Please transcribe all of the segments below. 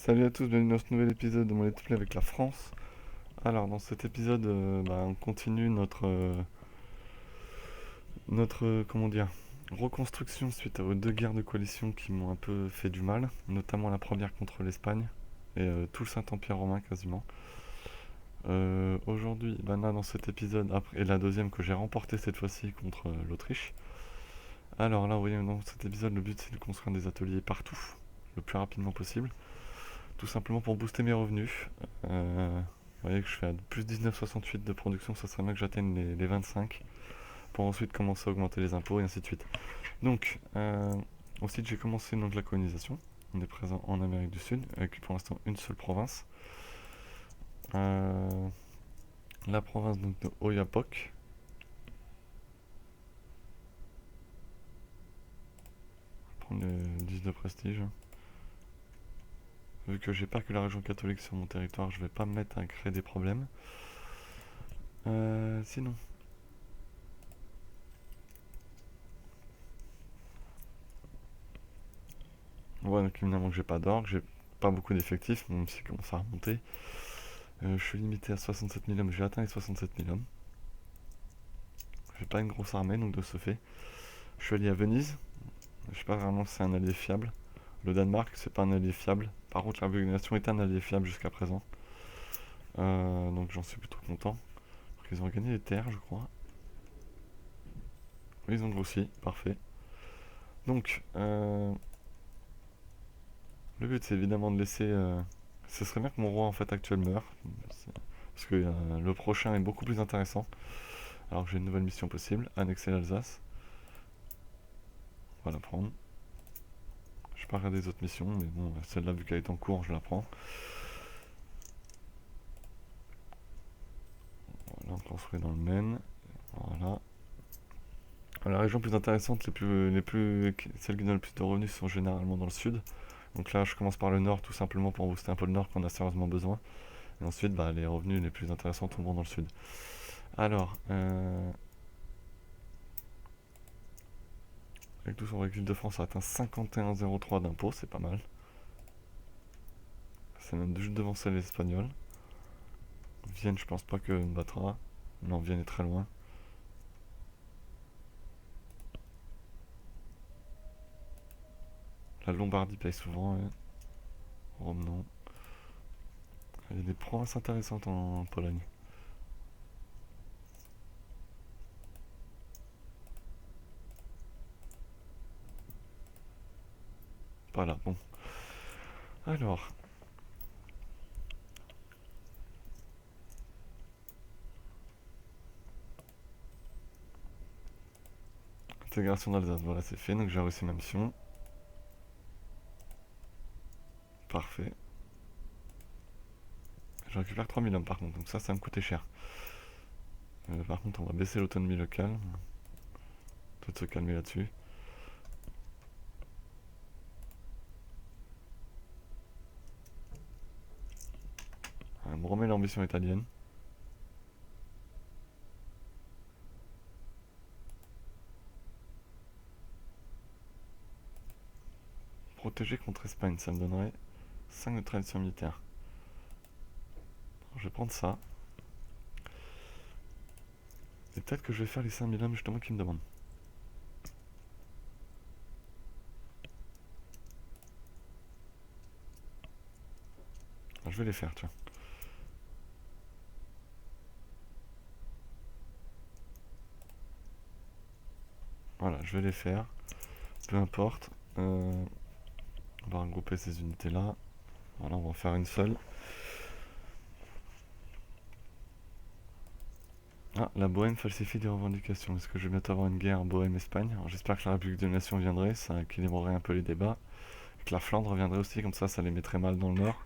Salut à tous, bienvenue dans ce nouvel épisode de mon Let's Play avec la France. Alors dans cet épisode, on continue notre comment dire, reconstruction suite aux deux guerres de coalition qui m'ont un peu fait du mal, notamment la première contre l'Espagne et tout le Saint-Empire romain quasiment. Aujourd'hui, là dans cet épisode, et la deuxième que j'ai remportée cette fois-ci contre l'Autriche. Alors là, vous voyez, dans cet épisode, le but c'est de construire des ateliers partout, le plus rapidement possible. Tout simplement pour booster mes revenus. Vous voyez que je fais à plus 19,68 de production, ça serait bien que j'atteigne les 25 pour ensuite commencer à augmenter les impôts et ainsi de suite. Donc, ensuite j'ai commencé donc la colonisation. On est présent en Amérique du Sud avec pour l'instant une seule province. La province donc de Oiapoque. Je vais prendre le 10 de prestige. Vu que j'ai pas que la région catholique sur mon territoire, je vais pas me mettre à créer des problèmes. Sinon, on voit donc évidemment que j'ai pas d'or, que j'ai pas beaucoup d'effectifs, même si ça commence à remonter. Je suis limité à 67 000 hommes, j'ai atteint les 67 000 hommes. J'ai pas une grosse armée, donc de ce fait. Je suis allié à Venise, je sais pas vraiment si c'est un allié fiable. Le Danemark, c'est pas un allié fiable. Par contre, la Bulgarie est un allié fiable jusqu'à présent. Donc j'en suis plutôt content. Donc, ils ont gagné des terres, je crois. Oui, ils ont grossi, parfait. Donc, le but c'est évidemment de laisser. Ce serait bien que mon roi en fait actuel meure. Parce que le prochain est beaucoup plus intéressant. Alors que j'ai une nouvelle mission possible, annexer l'Alsace. On va la prendre. Je vais pas regarder les autres missions, mais bon, celle-là, vu qu'elle est en cours, je la prends. Voilà, on construit dans le Maine. Voilà. La région plus intéressante, celles qui donnent le plus de revenus sont généralement dans le sud. Donc là, je commence par le nord, tout simplement pour booster un peu le nord qu'on a sérieusement besoin. Et ensuite, les revenus les plus intéressants tomberont dans le sud. Alors, avec tout son recul de France, ça atteint 51,03 d'impôts, c'est pas mal. C'est même juste devant celle espagnole. Vienne, je pense pas que me battra. Non, Vienne est très loin. La Lombardie paye souvent, ouais. Rome, non. Il y a des provinces intéressantes en Pologne. Voilà, bon. Alors, intégration d'Alsace, voilà, c'est fait, donc j'ai réussi ma mission. Parfait. Je récupère 3000 hommes par contre, donc ça va me coûter cher. Par contre, on va baisser l'autonomie locale. Tout se calmer là-dessus. On me remet l'ambition italienne. Protéger contre Espagne, ça me donnerait 5 de tradition militaire. Alors, je vais prendre ça. Et peut-être que je vais faire les 5000 hommes justement qui me demandent. Alors, je vais les faire, tiens. Voilà, je vais les faire. Peu importe. On va regrouper ces unités-là. Voilà, on va en faire une seule. Ah, la Bohème falsifie des revendications. Est-ce que je vais bientôt avoir une guerre Bohème-Espagne? Alors j'espère que la République des Nations viendrait, ça équilibrerait un peu les débats. Et que la Flandre viendrait aussi, comme ça les mettrait mal dans le nord.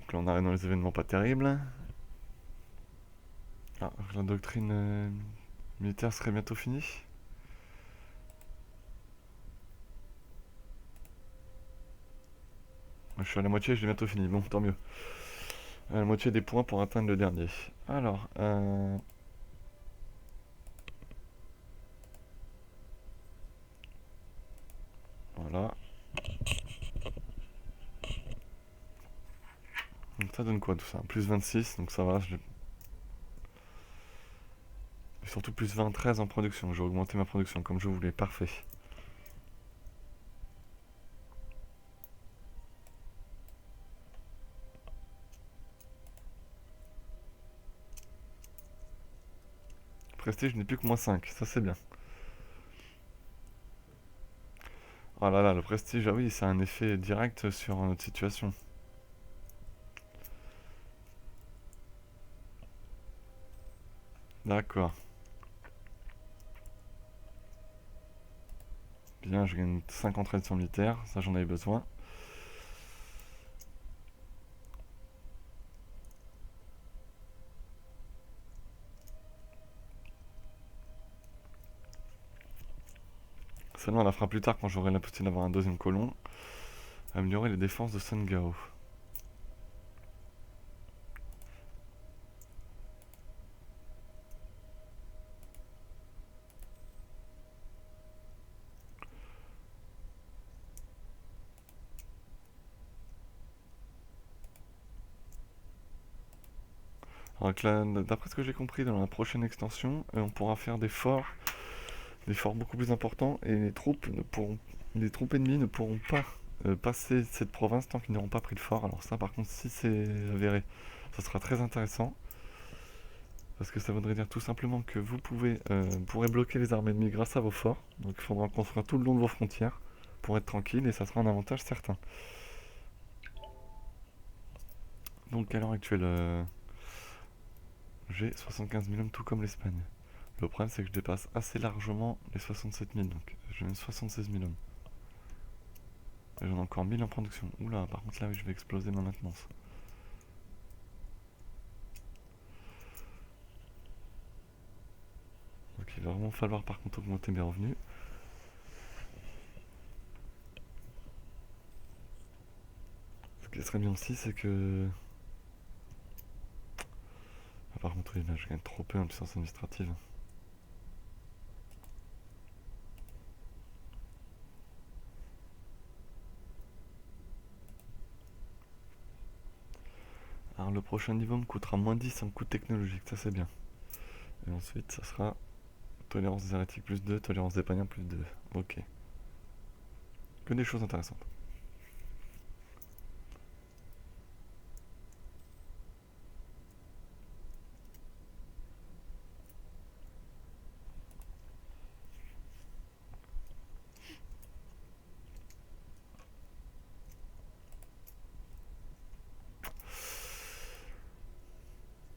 Donc là on arrive dans les événements pas terribles. Ah, la doctrine militaire serait bientôt finie. Je suis à la moitié, je l'ai bientôt fini. Bon, tant mieux. À la moitié des points pour atteindre le dernier. Alors, Voilà. Donc ça donne quoi tout ça? Plus 26, donc ça va. Et surtout plus 23 en production. J'ai augmenté ma production comme je voulais. Parfait. Prestige, je n'ai plus que moins 5. Ça, c'est bien. Oh là là, le prestige, ah oui, ça a un effet direct sur notre situation. D'accord. Bien, je gagne 50 traditions militaires. Ça, j'en avais besoin. Celle-là, on la fera plus tard quand j'aurai la possibilité d'avoir un deuxième colon. Améliorer les défenses de Sun Gao. D'après ce que j'ai compris, dans la prochaine extension, on pourra faire des forts beaucoup plus importants, et les troupes ennemies ne pourront pas passer cette province tant qu'ils n'auront pas pris le fort. Alors ça, par contre, si c'est avéré, ça sera très intéressant, parce que ça voudrait dire tout simplement que pourrez bloquer les armées ennemies grâce à vos forts. Donc il faudra construire tout le long de vos frontières pour être tranquille, et ça sera un avantage certain. Donc à l'heure actuelle, j'ai 75 000 hommes, tout comme l'Espagne. Le problème, c'est que je dépasse assez largement les 67 000, donc j'ai même 76 000 hommes. Et j'en ai encore 1000 en production. Oula, par contre là, oui, je vais exploser ma maintenance. Donc il va vraiment falloir par contre augmenter mes revenus. Ce qui serait bien aussi, c'est que... Ah, par contre, oui, là, je gagne trop peu en puissance administrative. Alors le prochain niveau me coûtera moins 10 en coût technologique, ça c'est bien. Et ensuite, ça sera tolérance des hérétiques plus 2, tolérance des païens plus 2. Ok. Que des choses intéressantes.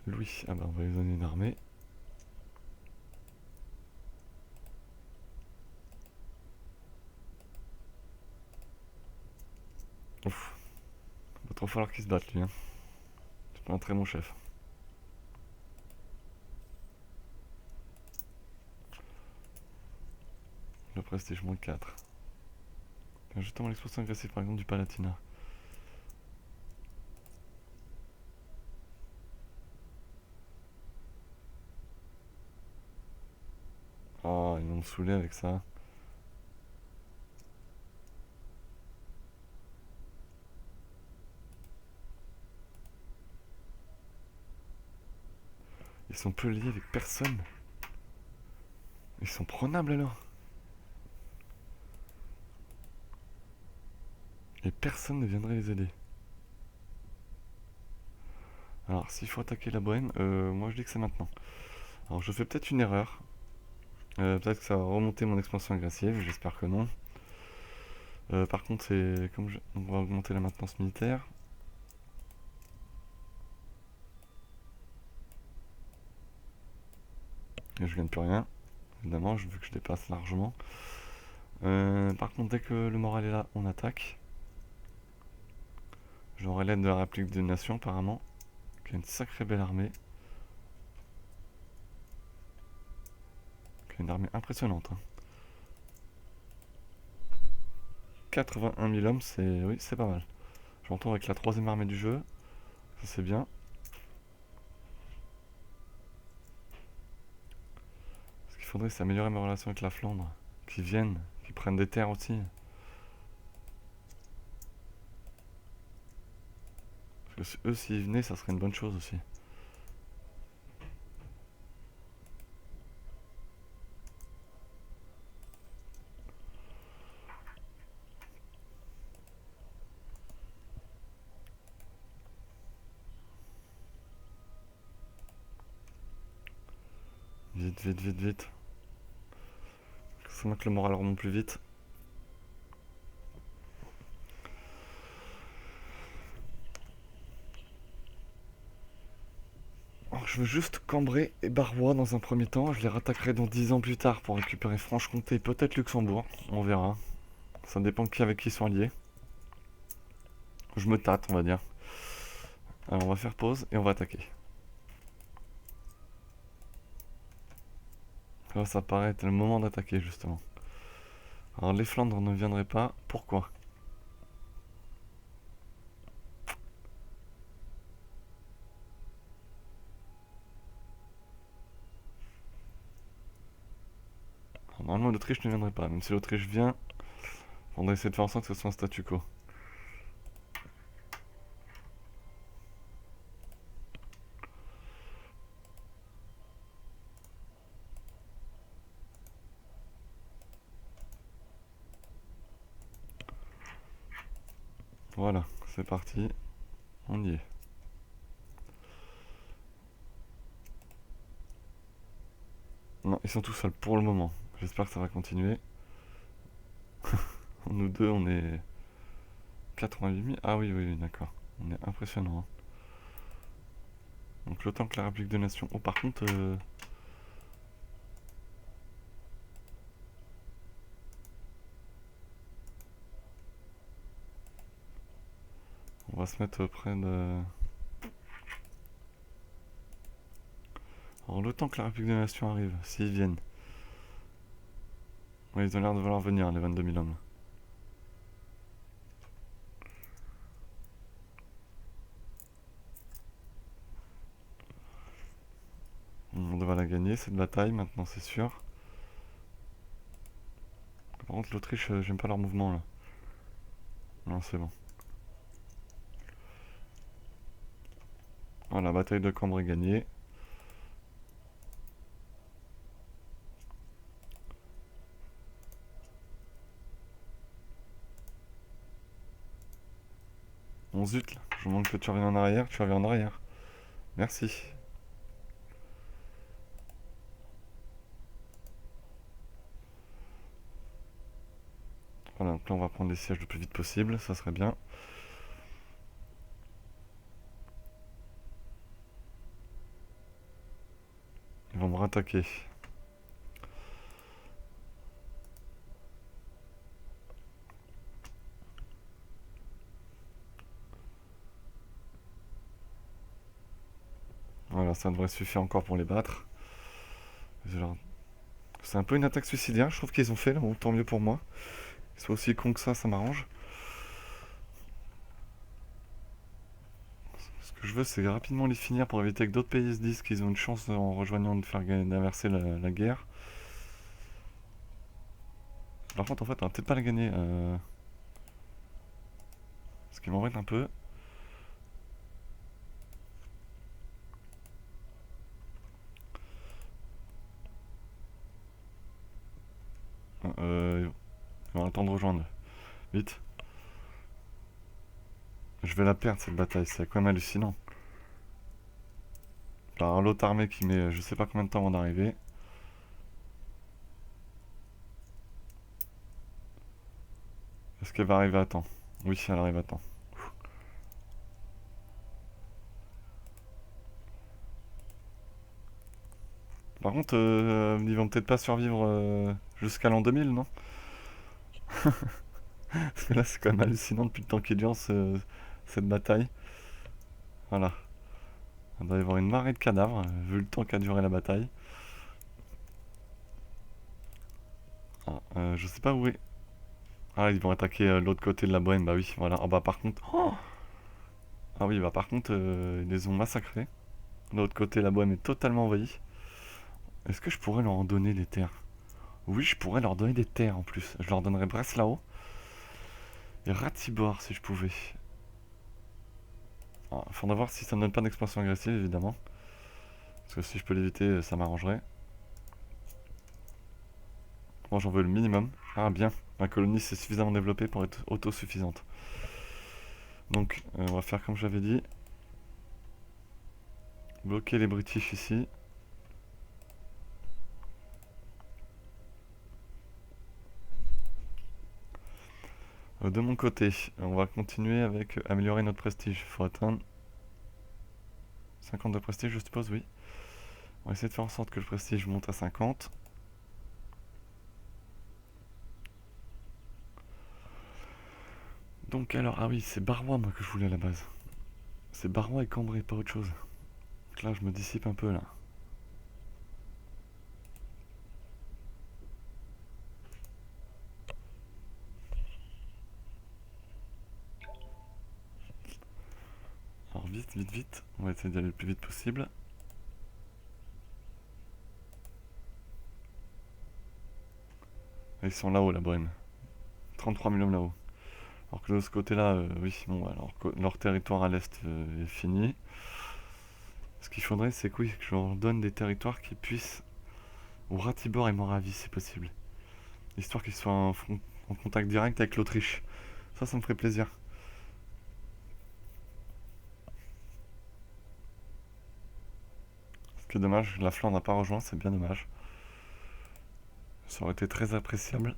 Louis, ah bah on va lui donner une armée. Ouf. Il va trop falloir qu'il se batte lui, hein. C'est pas un très bon chef. Le prestige moins 4. Justement l'explosion agressive par exemple du Palatinat. Oh, ils vont me saouler avec ça. Ils sont peu liés avec personne. Ils sont prenables alors. Et personne ne viendrait les aider. Alors, s'il faut attaquer la Bohème, moi je dis que c'est maintenant. Alors, je fais peut-être une erreur. Peut-être que ça va remonter mon expansion agressive, j'espère que non. Par contre, c'est comme on va augmenter la maintenance militaire. Et je gagne plus rien. Évidemment, vu que je dépasse largement. Par contre, dès que le moral est là, on attaque. J'aurai l'aide de la République des Nations, apparemment, qui a une sacrée belle armée. Qui a une armée impressionnante. Hein. 81 000 hommes, oui, c'est pas mal. J'entends avec la troisième armée du jeu. Ça, c'est bien. Ce qu'il faudrait, c'est améliorer mes relations avec la Flandre. Qu'ils viennent, qu'ils prennent des terres aussi. Parce que eux, s'ils venaient, ça serait une bonne chose aussi. Vite, vite, vite, vite. C'est moi que le moral remonte plus vite. Alors, je veux juste Cambrai et Barrois dans un premier temps. Je les rattaquerai dans 10 ans plus tard pour récupérer Franche-Comté et peut-être Luxembourg. On verra. Ça dépend qui avec qui sont alliés. Je me tâte, on va dire. Alors, on va faire pause et on va attaquer. Là, ça paraît être le moment d'attaquer, justement. Alors, les Flandres ne viendraient pas. Pourquoi? Alors, normalement, l'Autriche ne viendrait pas. Même si l'Autriche vient, on va essayer de faire en sorte que ce soit un statu quo. Voilà, c'est parti. On y est. Non, ils sont tout seuls pour le moment. J'espère que ça va continuer. Nous deux, on est 88 000. Ah oui, oui, oui, d'accord. On est impressionnant. Hein. Donc le temps que la République des Nations... Oh, par contre... On va se mettre près de... Alors le temps que la République des Nations arrive, s'ils viennent. Ouais, ils ont l'air de vouloir venir, les 22 000 hommes. On devrait la gagner, cette bataille, maintenant, c'est sûr. Par contre, l'Autriche, j'aime pas leur mouvement, là. Non, c'est bon. Voilà, la bataille de Cambrai gagnée. Bon zut, là. Je demande que tu reviennes en arrière, tu reviens en arrière. Merci. Voilà, donc là on va prendre les sièges le plus vite possible, ça serait bien. Ils vont me rattaquer. Voilà, ça devrait suffire encore pour les battre. C'est un peu une attaque suicidaire, je trouve qu'ils ont fait, là. Bon, tant mieux pour moi. Qu'ils soient aussi cons que ça m'arrange. Ce que je veux, c'est rapidement les finir pour éviter que d'autres pays se disent qu'ils ont une chance en rejoignant de faire d'inverser la guerre. Par contre, en fait, on va peut-être pas la gagner. Ce qui m'embête un peu. On va attendre de rejoindre. Vite. Je vais la perdre cette bataille, c'est quand même hallucinant. Alors l'autre armée qui met je sais pas combien de temps avant d'arriver. Est-ce qu'elle va arriver à temps? Oui, elle arrive à temps. Par contre, ils vont peut-être pas survivre jusqu'à l'an 2000, non? Parce que là, c'est quand même hallucinant depuis le temps qu'il dure cette bataille. Voilà. Il doit y avoir une marée de cadavres, vu le temps qu'a duré la bataille. Ah, je sais pas où est. Ah, ils vont attaquer l'autre côté de la Bohème, bah oui, voilà. Ah bah par contre... Oh, ah oui, bah par contre, ils les ont massacrés. De l'autre côté, la Bohème est totalement envahie. Est-ce que je pourrais leur en donner des terres? Oui, je pourrais leur donner des terres en plus. Je leur donnerais Breslau et Ratibor si je pouvais. Il faudra voir si ça ne donne pas d'expansion agressive, évidemment. Parce que si je peux l'éviter, ça m'arrangerait. Moi, j'en veux le minimum. Ah, bien. Ma colonie s'est suffisamment développée pour être autosuffisante. Donc, on va faire comme j'avais dit. Bloquer les British ici. De mon côté, on va continuer avec améliorer notre prestige. Il faut atteindre 50 de prestige, je suppose, oui. On va essayer de faire en sorte que le prestige monte à 50. Donc alors, ah oui, c'est Barrois moi que je voulais à la base. C'est Barrois et Cambrai, pas autre chose. Donc là, je me dissipe un peu là. Alors vite, vite, vite. On va essayer d'y aller le plus vite possible. Et ils sont là-haut, la Bohème. 33 millions là-haut. Alors que de ce côté-là, oui, bon, alors leur territoire à l'est est fini. Ce qu'il faudrait, c'est que, oui, que je leur donne des territoires qui puissent... Ou Ratibor et Moravie, si possible. Histoire qu'ils soient en contact direct avec l'Autriche. Ça me ferait plaisir. Ce qui est dommage, la Flandre n'a pas rejoint, c'est bien dommage. Ça aurait été très appréciable.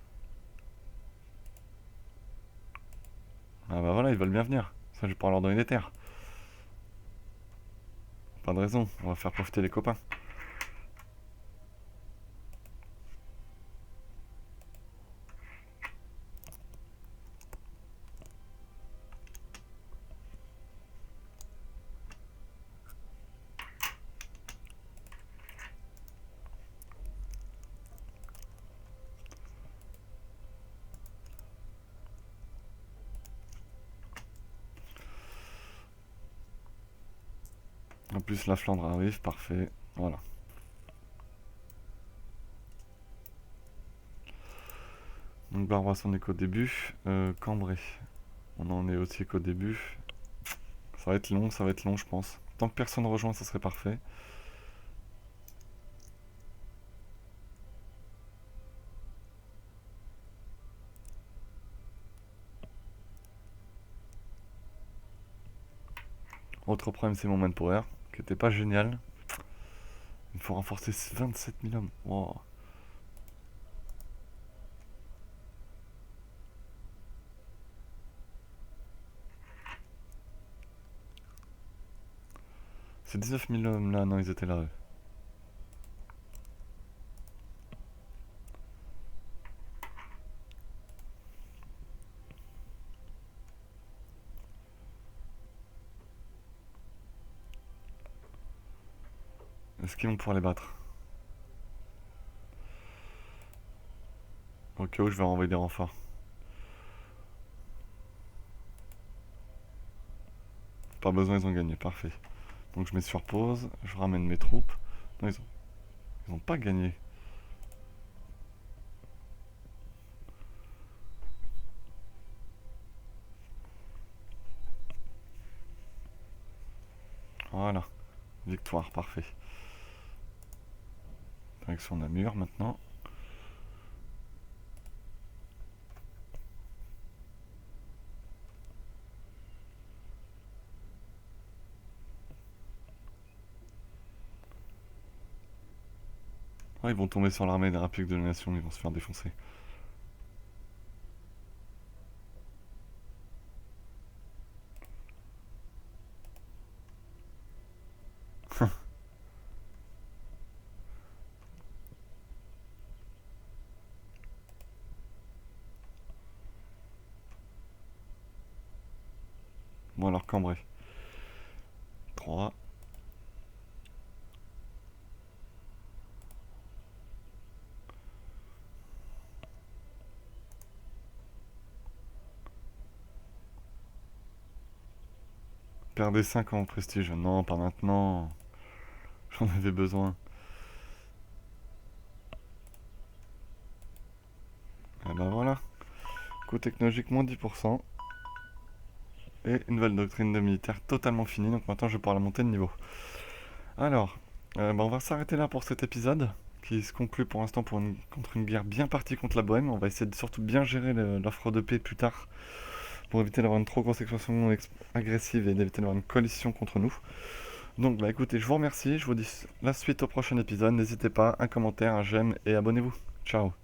Ah bah voilà, ils veulent bien venir. Ça, je vais pouvoir leur donner des terres. Pas de raison, on va faire profiter les copains. En plus, la Flandre arrive, parfait. Voilà. Donc Barbaras, on est qu'au début. Cambrai, on en est aussi qu'au début. Ça va être long, je pense. Tant que personne ne rejoint, ça serait parfait. Autre problème, c'est mon manpower, qui était pas génial. Il faut renforcer 27 000 hommes. Wow. C'est 19 000 hommes là, non, ils étaient là, eux. Est-ce qu'ils vont pouvoir les battre? Au cas où je vais renvoyer des renforts. Pas besoin, ils ont gagné, parfait. Donc je mets sur pause, je ramène mes troupes. Non, ils ont pas gagné. Voilà, victoire, parfait. Direction Namur maintenant. Ah, ils vont tomber sur l'armée des Républiques de la Nation, ils vont se faire défoncer. Bon alors Cambrai. 3. Perdez 5 ans en prestige. Non, pas maintenant. J'en avais besoin. Et ben voilà. Coût technologique moins 10%. et une nouvelle doctrine de militaire totalement finie, donc maintenant je vais pouvoir la monter de niveau. Alors, on va s'arrêter là pour cet épisode, qui se conclut pour l'instant contre une guerre bien partie contre la Bohème. On va essayer de surtout bien gérer l'offre de paix plus tard, pour éviter d'avoir une trop grosse expansion agressive et d'éviter d'avoir une coalition contre nous. Donc écoutez, je vous remercie, je vous dis la suite au prochain épisode. N'hésitez pas, un commentaire, un j'aime et abonnez-vous. Ciao.